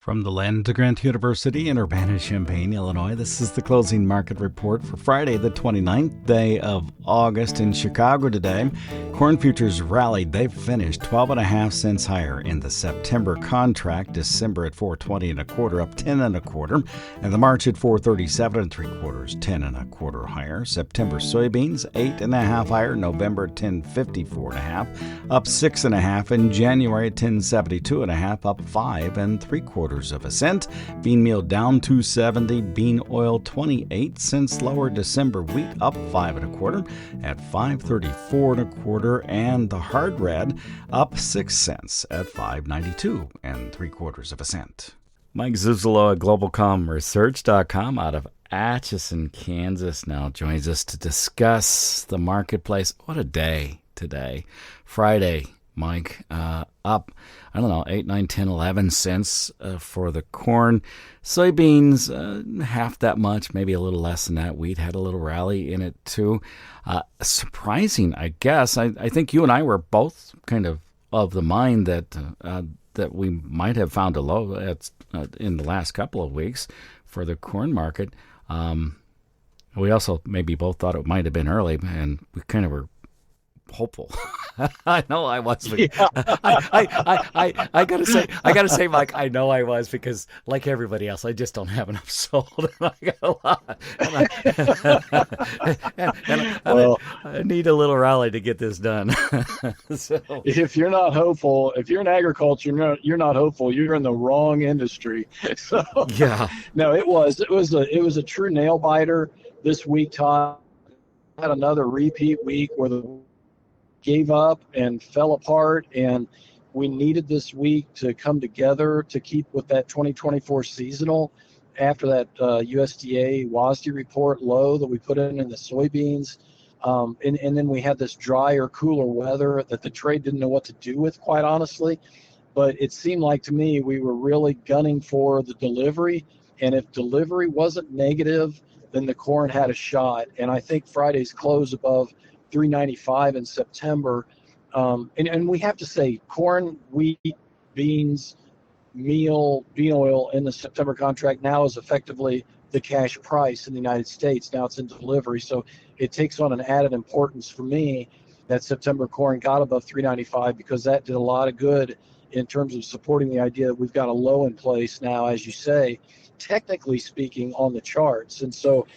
From the land to Grant University in Urbana-Champaign, Illinois, this is the closing market report for Friday, the 29th day of August in Chicago today. Corn futures rallied. They finished 12.5 cents higher in the September contract. December at 4.20 1/4, up 10 1/4, and the March at 4.37 3/4, 10 1/4 higher. September soybeans 8.5 higher. November at 10.54 1/2, up 6.5, and January at 10.72 1/2, up 5 3/4 of a cent. Bean meal down 2.70. Bean oil 28 cents lower. December wheat up 5 1/4 at 5.34 1/4, and the hard red up 6 cents at 5.92 3/4 of a cent. Mike Zuzolo at globalcomresearch.com out of Atchison, Kansas now joins us to discuss the marketplace. What a day today. Friday, Mike, up, 8, 9, 10, 11 cents for the corn. Soybeans, half that much, maybe a little less than that. Wheat had a little rally in it, too. Surprising, I guess. I think you and I were both kind of the mind that we might have found a low in the last couple of weeks for the corn market. We also maybe both thought it might have been early, and we kind of were hopeful. I know I was. Yeah. I gotta say, Mike, I know I was, because like everybody else, I just don't have enough sold. I got a lot. I need a little rally to get this done. So, if you're not hopeful, if you're in agriculture, you're not hopeful. You're in the wrong industry. So yeah. No, it was a true nail biter this week. Todd had another repeat week where the gave up and fell apart, and we needed this week to come together to keep with that 2024 seasonal after that USDA WASDE report low that we put in the soybeans. And then we had this drier, cooler weather that the trade didn't know what to do with, quite honestly. But it seemed like to me we were really gunning for the delivery, and if delivery wasn't negative, then the corn had a shot. And I think Friday's close above 395 in September, and we have to say corn, wheat, beans, meal, bean oil in the September contract now is effectively the cash price in the United States. Now it's in delivery, so it takes on an added importance for me that September corn got above 395, because that did a lot of good in terms of supporting the idea that we've got a low in place now, as you say, technically speaking, on the charts. And so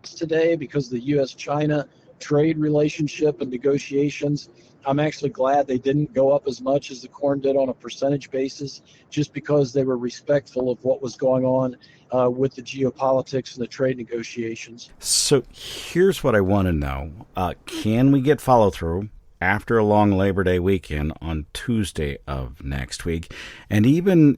today, because of the U.S.-China trade relationship and negotiations, I'm actually glad they didn't go up as much as the corn did on a percentage basis, just because they were respectful of what was going on with the geopolitics and the trade negotiations. So here's what I want to know. Can we get follow-through after a long Labor Day weekend on Tuesday of next week? And even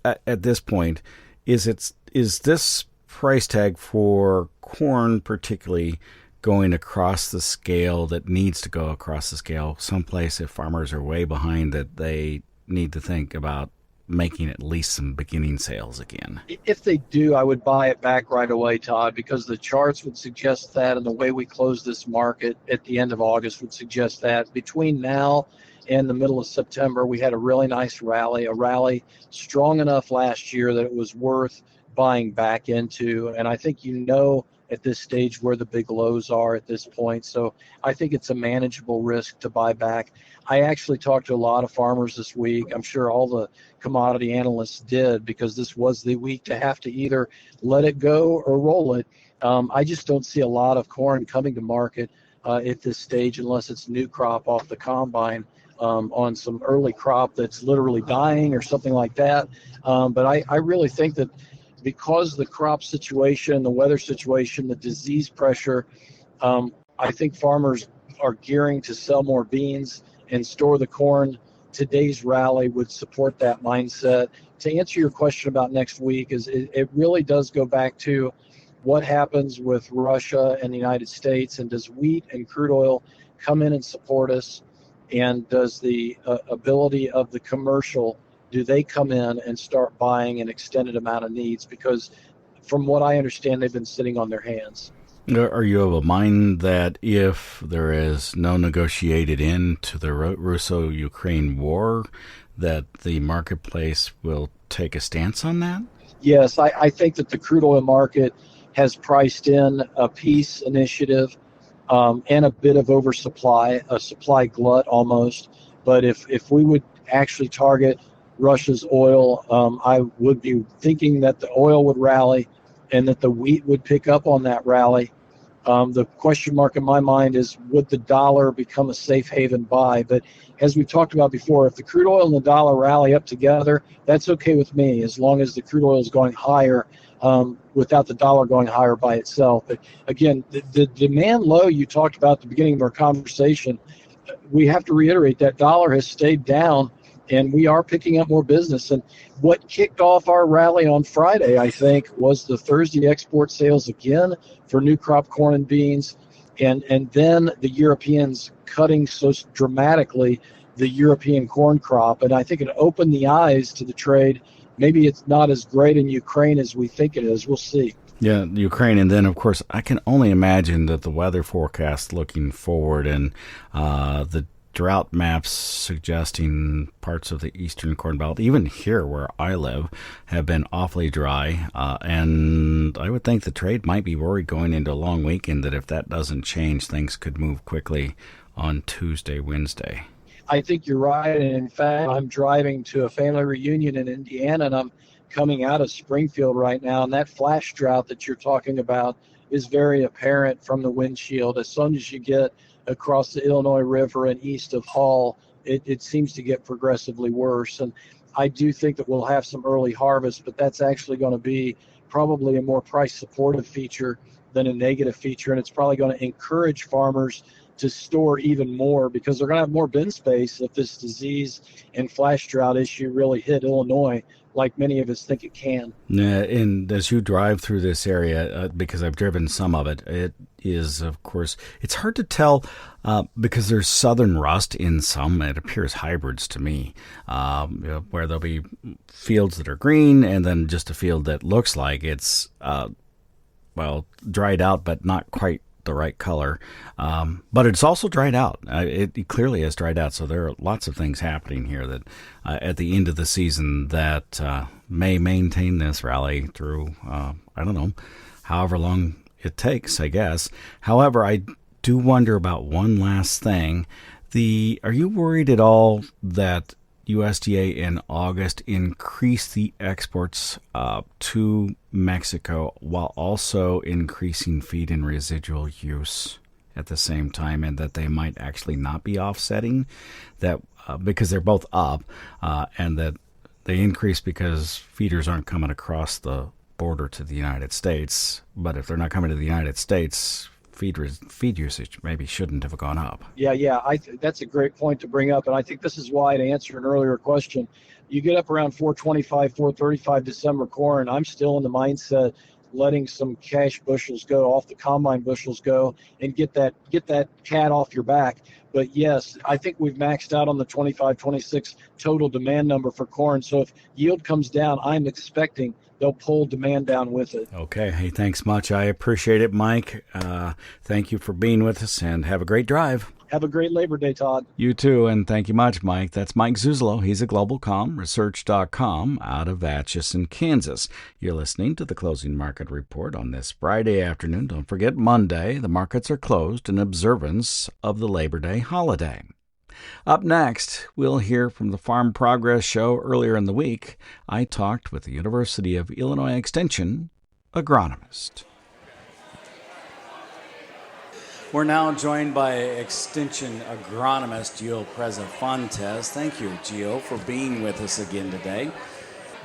at this point, is this price tag for corn particularly going across the scale that needs to go across the scale someplace, if farmers are way behind, that they need to think about making at least some beginning sales again? If they do, I would buy it back right away, Todd, because the charts would suggest that, and the way we close this market at the end of August would suggest that. Between now and the middle of September, we had a really nice rally, a rally strong enough last year that it was worth buying back into. And I think at this stage where the big lows are at this point. So I think it's a manageable risk to buy back. I actually talked to a lot of farmers this week. I'm sure all the commodity analysts did, because this was the week to have to either let it go or roll it. I just don't see a lot of corn coming to market at this stage, unless it's new crop off the combine on some early crop that's literally dying or something like that. But I really think that because the crop situation, the weather situation, the disease pressure, I think farmers are gearing to sell more beans and store the corn. Today's rally would support that mindset. To answer your question about next week, it really does go back to what happens with Russia and the United States, and does wheat and crude oil come in and support us, and does the ability of the commercial, do they come in and start buying an extended amount of needs? Because from what I understand, they've been sitting on their hands. Are you of a mind that if there is no negotiated end to the Russo-Ukraine war, that the marketplace will take a stance on that? Yes, I think that the crude oil market has priced in a peace initiative and a bit of oversupply, a supply glut almost. But if we would actually target Russia's oil, I would be thinking that the oil would rally and that the wheat would pick up on that rally. The question mark in my mind is, would the dollar become a safe haven buy? But as we talked about before, if the crude oil and the dollar rally up together, that's okay with me, as long as the crude oil is going higher without the dollar going higher by itself. But again, the demand low you talked about at the beginning of our conversation, we have to reiterate that dollar has stayed down and we are picking up more business. And what kicked off our rally on Friday, I think, was the Thursday export sales again for new crop corn and beans, and then the Europeans cutting so dramatically the European corn crop. And I think it opened the eyes to the trade. Maybe it's not as great in Ukraine as we think it is. We'll see. Yeah, Ukraine. And then, of course, I can only imagine that the weather forecast looking forward and the drought maps suggesting parts of the eastern Corn Belt, even here where I live, have been awfully dry. And I would think the trade might be worried going into a long weekend that if that doesn't change, things could move quickly on Tuesday, Wednesday. I think you're right. And in fact, I'm driving to a family reunion in Indiana, and I'm coming out of Springfield right now. And that flash drought that you're talking about is very apparent from the windshield. As soon as you get across the Illinois River and east of Hall, it seems to get progressively worse. And I do think that we'll have some early harvest, but that's actually going to be probably a more price supportive feature than a negative feature. And it's probably going to encourage farmers to store even more because they're going to have more bin space if this disease and flash drought issue really hit Illinois, like many of us think it can. And as you drive through this area, because I've driven some of it, it is, of course, it's hard to tell because there's southern rust in some. It appears hybrids to me, where there'll be fields that are green and then just a field that looks like it's, dried out, but not quite the right color. But it's also dried out. It clearly has dried out. So there are lots of things happening here that at the end of the season that may maintain this rally through, however long it takes, I guess. However, I do wonder about one last thing. Are you worried at all that USDA in August increased the exports to Mexico while also increasing feed and residual use at the same time, and that they might actually not be offsetting that because they're both up, and that they increase because feeders aren't coming across the border to the United States. But if they're not coming to the United States, feed usage maybe shouldn't have gone up. Yeah. That's a great point to bring up. And I think this is why, to answer an earlier question, you get up around 425, 435 December corn. I'm still in the mindset letting some cash bushels go off, the combine bushels go, and get that cat off your back. But yes, I think we've maxed out on the 25, 26 total demand number for corn. So if yield comes down, I'm expecting they'll pull demand down with it. Okay. Hey, thanks much. I appreciate it, Mike. Thank you for being with us, and have a great drive. Have a great Labor Day, Todd. You too, and thank you much, Mike. That's Mike Zuzolo. He's at GlobalComResearch.com out of Atchison, Kansas. You're listening to the Closing Market Report on this Friday afternoon. Don't forget, Monday, the markets are closed in observance of the Labor Day holiday. Up next, we'll hear from the Farm Progress Show. Earlier in the week, I talked with the University of Illinois Extension agronomist. We're now joined by Extension agronomist Gio Preza. Thank you, Gio, for being with us again today.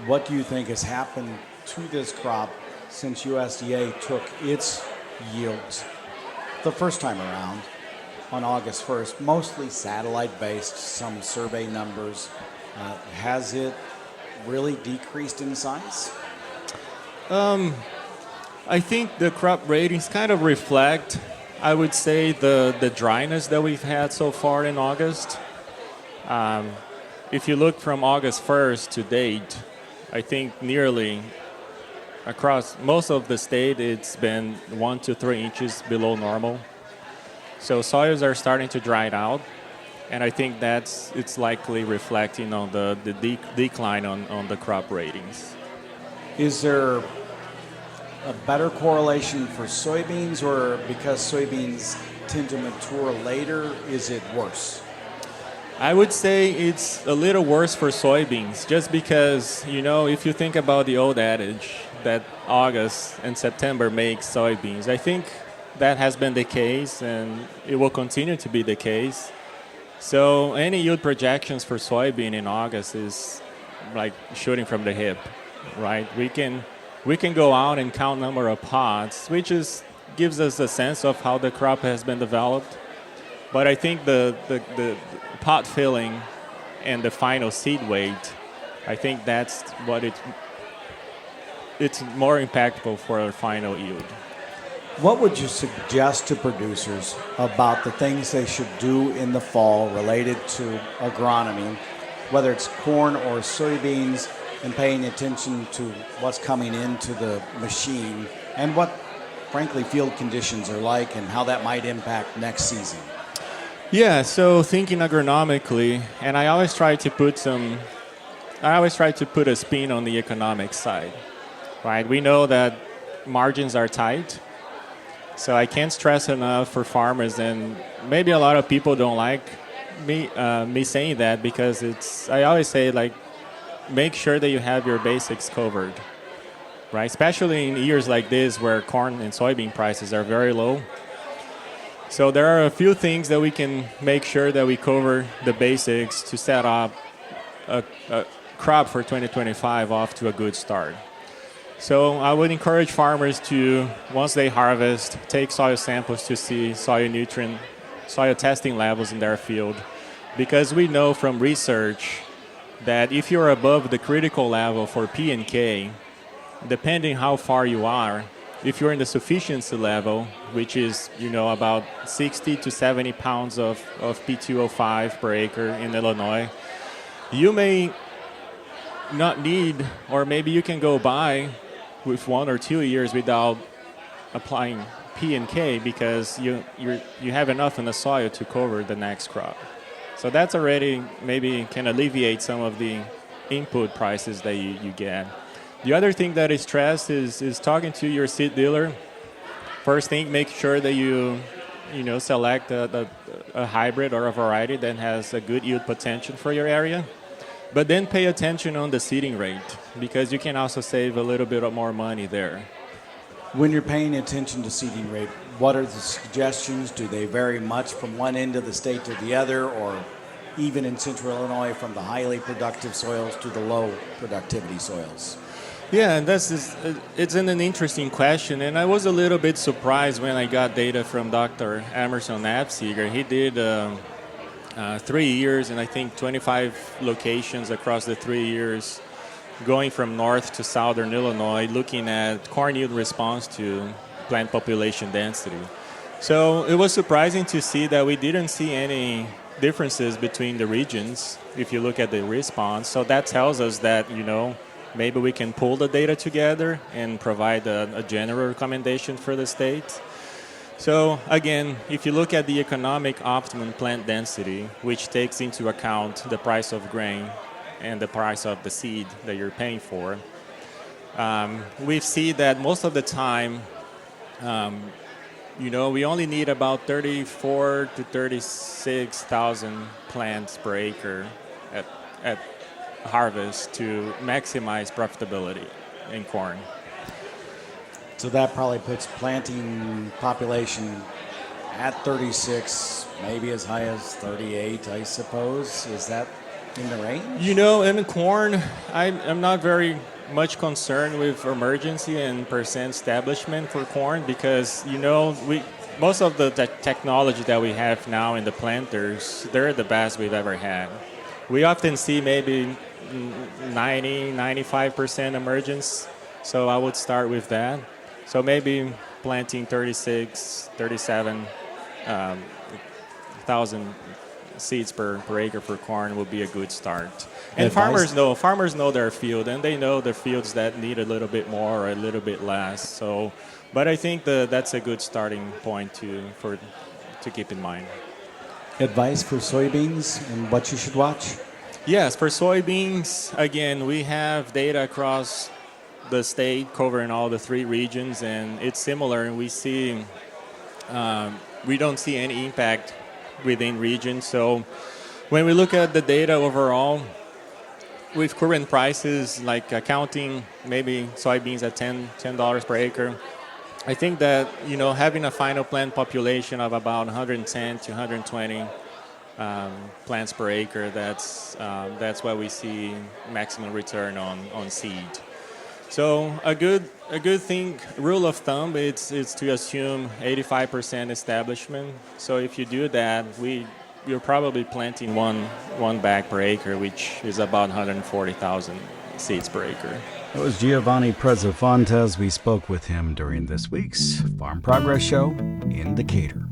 What do you think has happened to this crop since USDA took its yields the first time around on August 1st, mostly satellite-based, some survey numbers? Has it really decreased in size? I think the crop ratings kind of reflect, I would say, the dryness that we've had so far in August. If you look from August 1st to date, I think nearly across most of the state, it's been 1 to 3 inches below normal. So soils are starting to dry out. And I think it's likely reflecting on the decline on the crop ratings. Is there a better correlation for soybeans, or because soybeans tend to mature later, is it worse? I would say it's a little worse for soybeans, just because, if you think about the old adage that August and September make soybeans, I think that has been the case and it will continue to be the case. So any yield projections for soybean in August is like shooting from the hip, right? We can go out and count number of pods, which gives us a sense of how the crop has been developed. But I think the pot filling and the final seed weight, I think that's what it's more impactful for our final yield. What would you suggest to producers about the things they should do in the fall related to agronomy, whether it's corn or soybeans, and paying attention to what's coming into the machine and what, frankly, field conditions are like and how that might impact next season? Yeah, so thinking agronomically, and I always try to put a spin on the economic side, right? We know that margins are tight, so I can't stress enough for farmers, and maybe a lot of people don't like me saying that, because I always say, like, make sure that you have your basics covered, right? Especially in years like this where corn and soybean prices are very low. So there are a few things that we can make sure that we cover the basics to set up a crop for 2025 off to a good start. So I would encourage farmers to, once they harvest, take soil samples to see soil testing levels in their field, because we know from research that if you're above the critical level for P and K, depending how far you are, if you're in the sufficiency level, which is, about 60 to 70 pounds of P2O5 per acre in Illinois, you may not need, or maybe you can go by with 1 or 2 years without applying P and K, because you have enough in the soil to cover the next crop. So that's already maybe can alleviate some of the input prices that you get. The other thing that is stressed is talking to your seed dealer. First thing, make sure that you select a hybrid or a variety that has a good yield potential for your area. But then pay attention on the seeding rate, because you can also save a little bit more money there. When you're paying attention to seeding rate, what are the suggestions? Do they vary much from one end of the state to the other, or even in central Illinois from the highly productive soils to the low productivity soils? Yeah, and it's an interesting question, and I was a little bit surprised when I got data from Dr. Emerson Napseger. He did 3 years, and I think 25 locations across the 3 years, going from north to southern Illinois, looking at corn yield response to plant population density. So it was surprising to see that we didn't see any differences between the regions if you look at the response. So that tells us that, maybe we can pull the data together and provide a general recommendation for the state. So again, if you look at the economic optimum plant density, which takes into account the price of grain and the price of the seed that you're paying for, we see that most of the time, we only need about 34 to 36,000 plants per acre at harvest to maximize profitability in corn. So that probably puts planting population at 36, maybe as high as 38, I suppose. Is that in the range? In corn, I'm not very much concerned with emergency and percent establishment for corn, because, most of the technology that we have now in the planters, they're the best we've ever had. We often see maybe 90-95% emergence, so I would start with that. So maybe planting 37,000 seeds per acre for corn would be a good start. And farmers know their field, and they know the fields that need a little bit more or a little bit less. So, but I think that's a good starting point to keep in mind. advice for soybeans and what you should watch? Yes, for soybeans, again, we have data across the state covering all the three regions, and it's similar. And we don't see any impact within regions. So when we look at the data overall, with current prices, like accounting maybe soybeans at $10 per acre, I think that having a final plant population of about 110 to 120 plants per acre, that's why we see maximum return on seed. So a good thing, rule of thumb, it's to assume 85% establishment. So if you do that, you're probably planting one bag per acre, which is about 140,000 seeds per acre. That was Giovani Preza Fontes. We spoke with him during this week's Farm Progress Show in Decatur.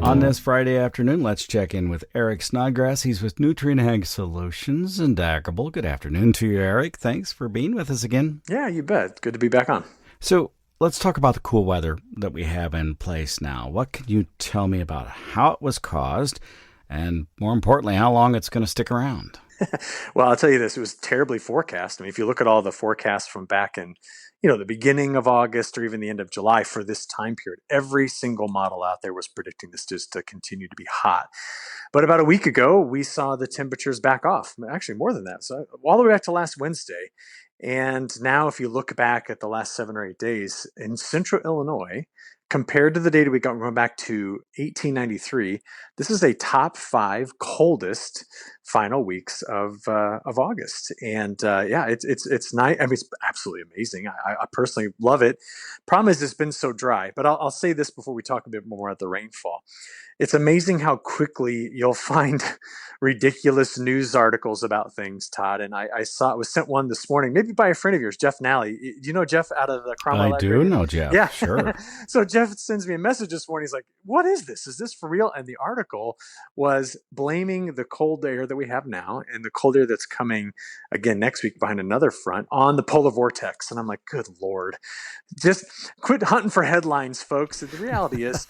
On this Friday afternoon, let's check in with Eric Snodgrass. He's with Nutrient Ag Solutions in Daggerville. Good afternoon to you, Eric. Thanks for being with us again. Yeah, you bet. Good to be back on. So let's talk about the cool weather that we have in place now. What can you tell me about how it was caused and, more importantly, how long it's going to stick around? Well, I'll tell you this. It was terribly forecast. I mean, if you look at all the forecasts from back in the beginning of August or even the end of July for this time period, every single model out there was predicting this just to continue to be hot. But about a week ago, we saw the temperatures back off. Actually, more than that. So all the way back to last Wednesday. And now if you look back at the last 7 or 8 days in central Illinois, compared to the data we got going back to 1893, this is a top 5 coldest final weeks of August. And it's nice. I mean, it's absolutely amazing. I personally love it. Problem is, it's been so dry. But I'll say this before we talk a bit more about the rainfall. It's amazing how quickly you'll find ridiculous news articles about things, Todd. And I was sent one this morning, maybe by a friend of yours, Jeff Nally. Do you know Jeff out of the Cromwell? I do know Jeff. Yeah, sure. So Jeff sends me a message this morning. He's like, "What is this? Is this for real?" And the article was blaming the cold air that we have now and the cold air that's coming again next week behind another front on the polar vortex. And I'm like, good Lord, just quit hunting for headlines, folks. The reality is,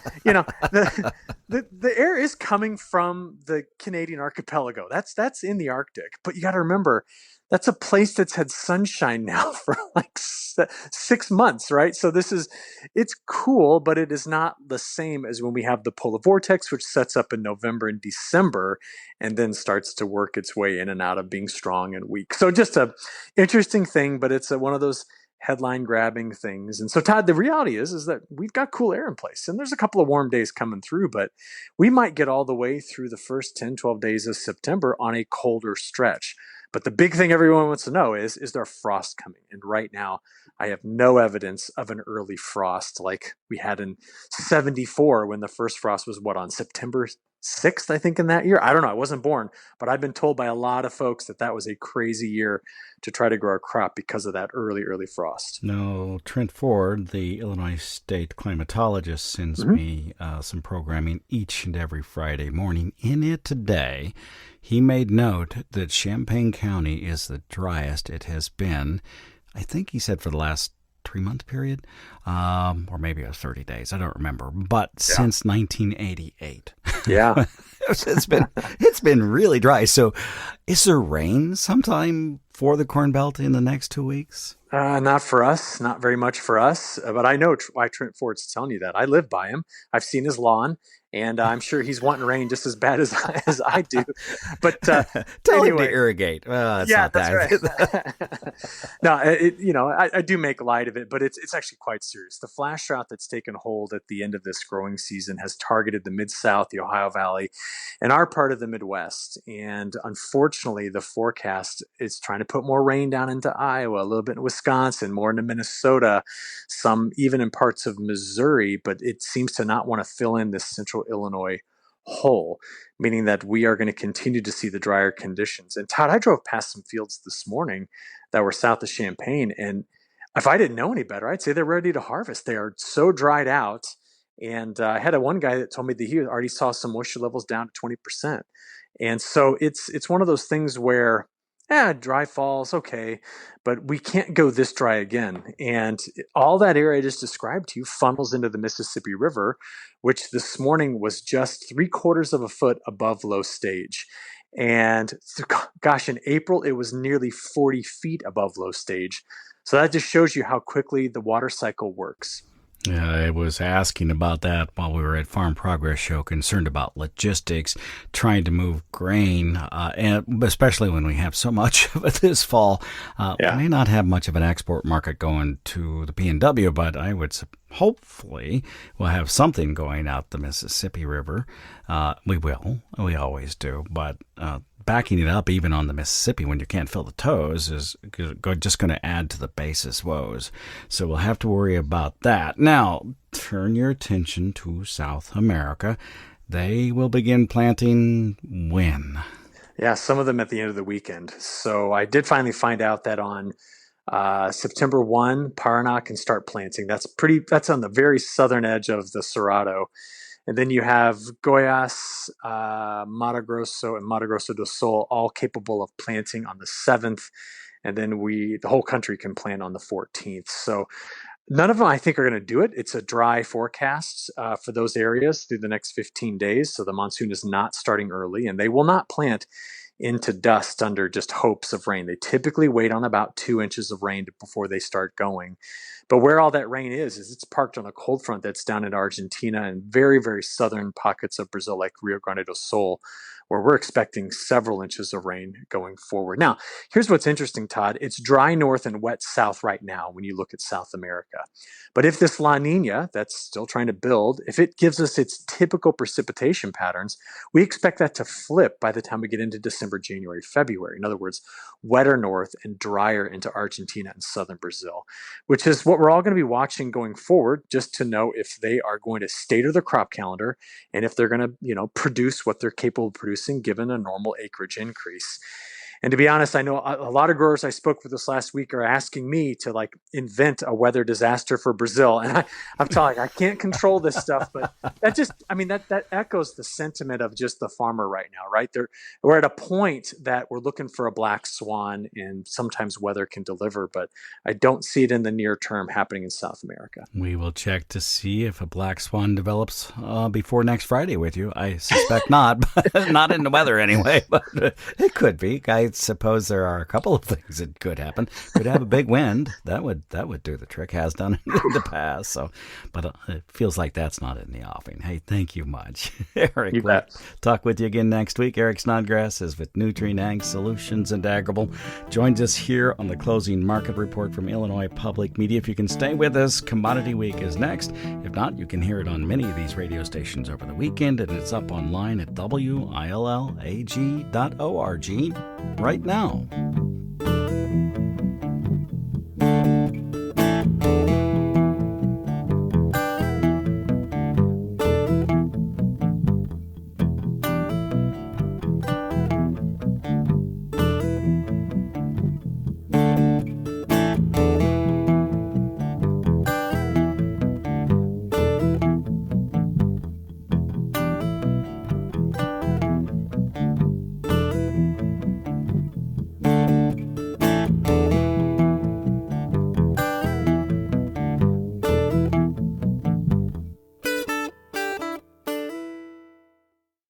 the air is coming from the Canadian archipelago. That's in the Arctic. But you got to remember, that's a place that's had sunshine now for like 6 months, right? So it's cool, but it is not the same as when we have the polar vortex, which sets up in November and December and then starts to work its way in and out of being strong and weak. So just a interesting thing, but it's one of those headline grabbing things. And so, Todd, the reality is that we've got cool air in place and there's a couple of warm days coming through, but we might get all the way through the first 10, 12 days of September on a colder stretch. But the big thing everyone wants to know is there frost coming? And right now, I have no evidence of an early frost like we had in 74 when the first frost was on September 6th, I think, in that year. I don't know. I wasn't born, but I've been told by a lot of folks that was a crazy year to try to grow a crop because of that early frost. No, Trent Ford, the Illinois state climatologist, sends me some programming each and every Friday morning. In it today, he made note that Champaign County is the driest it has been, I think he said for the last 3-month period, or maybe it was 30 days. I don't remember, but since 1988. Yeah. it's been really dry. So is there rain sometime for the Corn Belt in the next 2 weeks? Not for us, not very much for us, but I know why Trent Ford's telling you that. I live by him. I've seen his lawn, and I'm sure he's wanting rain just as bad as I do. But tell him to irrigate. Well, that's not that. Right. No, I do make light of it, but it's actually quite serious. The flash drought that's taken hold at the end of this growing season has targeted the Mid-South, the Ohio Valley, and our part of the Midwest. And unfortunately, the forecast is trying to put more rain down into Iowa, a little bit in Wisconsin, more into Minnesota, some even in parts of Missouri, but it seems to not want to fill in this central Illinois hole, meaning that we are going to continue to see the drier conditions. And Todd, I drove past some fields this morning that were south of Champaign, and if I didn't know any better, I'd say they're ready to harvest. They are so dried out. And I had one guy that told me that he already saw some moisture levels down to 20%. And so it's one of those things where Dry fall's okay, but we can't go this dry again. And all that area I just described to you funnels into the Mississippi River, which this morning was just 3/4 of a foot above low stage. And gosh, in April, it was nearly 40 feet above low stage. So that just shows you how quickly the water cycle works. Yeah, I was asking about that while we were at Farm Progress Show, concerned about logistics, trying to move grain, and especially when we have so much of it this fall. We may not have much of an export market going to the PNW, but I would hopefully we'll have something going out the Mississippi River. We will. We always do. But backing it up even on the Mississippi when you can't fill the tows is just going to add to the basis woes. So we'll have to worry about that. Now, turn your attention to South America. They will begin planting when? Yeah, some of them at the end of the weekend. So I did finally find out that on September 1, Paraná can start planting. That's on the very southern edge of the Cerrado. And then you have Goiás, Mato Grosso, and Mato Grosso do Sul all capable of planting on the 7th. And then the whole country can plant on the 14th. So none of them, I think, are going to do it. It's a dry forecast for those areas through the next 15 days. So the monsoon is not starting early, and they will not plant into dust under just hopes of rain. They typically wait on about 2 inches of rain before they start going. But where all that rain is it's parked on a cold front that's down in Argentina and very, very southern pockets of Brazil like Rio Grande do Sul, where we're expecting several inches of rain going forward. Now, here's what's interesting, Todd. It's dry north and wet south right now when you look at South America. But if this La Nina that's still trying to build, if it gives us its typical precipitation patterns, we expect that to flip by the time we get into December, January, February. In other words, wetter north and drier into Argentina and southern Brazil, which is what we're all going to be watching going forward, just to know if they are going to stay to the crop calendar and if they're going to, produce what they're capable of producing given a normal acreage increase. And to be honest, I know a lot of growers I spoke with this last week are asking me to invent a weather disaster for Brazil. And I'm telling you, I can't control this stuff, but that echoes the sentiment of just the farmer right now, right? We're at a point that we're looking for a black swan, and sometimes weather can deliver, but I don't see it in the near term happening in South America. We will check to see if a black swan develops before next Friday with you. I suspect not, but not in the weather anyway, but it could be. I suppose there are a couple of things that could happen. Could have a big wind. That would do the trick. Has done it in the past. So, but it feels like that's not in the offing. Hey, thank you much, Eric. You bet. Talk with you again next week. Eric Snodgrass is with Nutrien Ag Solutions and Agrible. Joins us here on the closing market report from Illinois Public Media. If you can stay with us, Commodity Week is next. If not, you can hear it on many of these radio stations over the weekend, and it's up online at willag.org right now.